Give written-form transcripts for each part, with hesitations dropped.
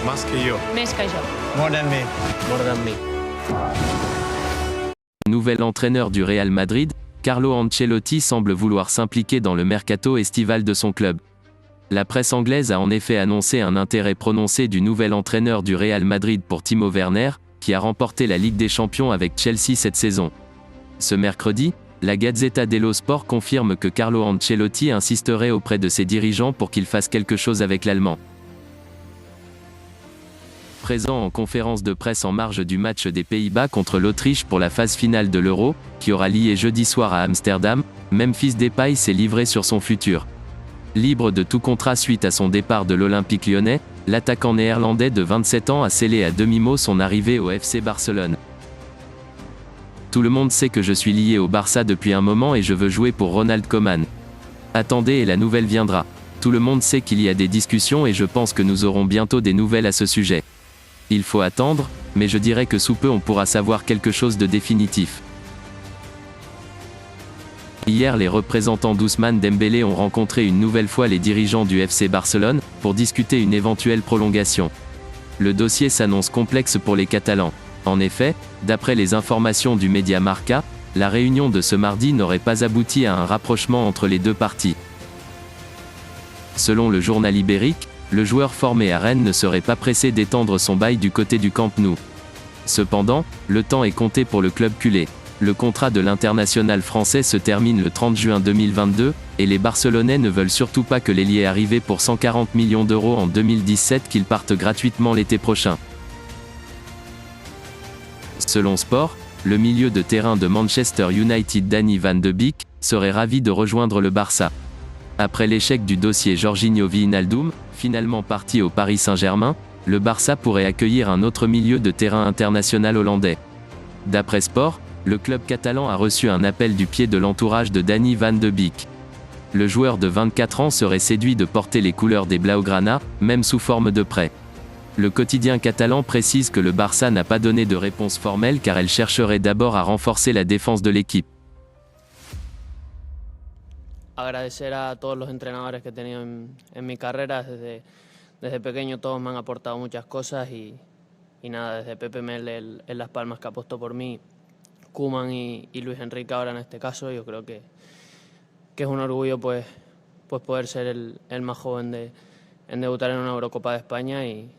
Más que yo. Més que jo. More than me. More than me. Nouvel entraîneur du Real Madrid, Carlo Ancelotti semble vouloir s'impliquer dans le mercato estival de son club. La presse anglaise a en effet annoncé un intérêt prononcé du nouvel entraîneur du Real Madrid pour Timo Werner, qui a remporté la Ligue des Champions avec Chelsea cette saison. Ce mercredi, la Gazzetta dello Sport confirme que Carlo Ancelotti insisterait auprès de ses dirigeants pour qu'ils fassent quelque chose avec l'Allemand. Présent en conférence de presse en marge du match des Pays-Bas contre l'Autriche pour la phase finale de l'Euro, qui aura lieu jeudi soir à Amsterdam, Memphis Depay s'est livré sur son futur. Libre de tout contrat suite à son départ de l'Olympique lyonnais, l'attaquant néerlandais de 27 ans a scellé à demi-mot son arrivée au FC Barcelone. Tout le monde sait que je suis lié au Barça depuis un moment et je veux jouer pour Ronald Koeman. Attendez et la nouvelle viendra. Tout le monde sait qu'il y a des discussions et je pense que nous aurons bientôt des nouvelles à ce sujet. Il faut attendre, mais je dirais que sous peu on pourra savoir quelque chose de définitif. Hier, les représentants d'Ousmane Dembélé ont rencontré une nouvelle fois les dirigeants du FC Barcelone, pour discuter une éventuelle prolongation. Le dossier s'annonce complexe pour les Catalans. En effet, d'après les informations du média Marca, la réunion de ce mardi n'aurait pas abouti à un rapprochement entre les deux parties. Selon le journal ibérique, le joueur formé à Rennes ne serait pas pressé d'étendre son bail du côté du Camp Nou. Cependant, le temps est compté pour le club culé. Le contrat de l'international français se termine le 30 juin 2022, et les Barcelonais ne veulent surtout pas que l'ailier arrivé pour 140 millions d'euros en 2017 qu'il parte gratuitement l'été prochain. Selon Sport, le milieu de terrain de Manchester United Danny Van de Beek serait ravi de rejoindre le Barça. Après l'échec du dossier Jorginho Wijnaldum, finalement parti au Paris Saint-Germain, le Barça pourrait accueillir un autre milieu de terrain international hollandais. D'après Sport, le club catalan a reçu un appel du pied de l'entourage de Danny Van de Beek. Le joueur de 24 ans serait séduit de porter les couleurs des Blaugrana, même sous forme de prêt. Le quotidien catalan précise que le Barça n'a pas donné de réponse formelle car elle chercherait d'abord à renforcer la défense de l'équipe. Agradecer a todos los entrenadores que he tenido en mi carrera. Desde pequeño todos me han aportado muchas cosas y nada, desde Pepe Mel en Las Palmas que apostó por mí, Koeman y Luis Enrique ahora en este caso. Yo creo que es un orgullo pues poder ser el más joven en debutar en una Eurocopa de España y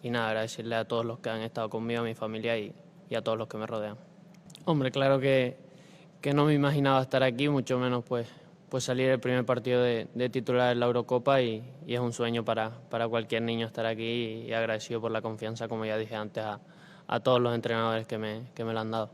nada, agradecerle a todos los que han estado conmigo, a mi familia y a todos los que me rodean. Hombre, claro que no me imaginaba estar aquí, mucho menos pues salir el primer partido de titular en la Eurocopa y es un sueño para cualquier niño estar aquí y agradecido por la confianza, como ya dije antes, a todos los entrenadores que me la han dado.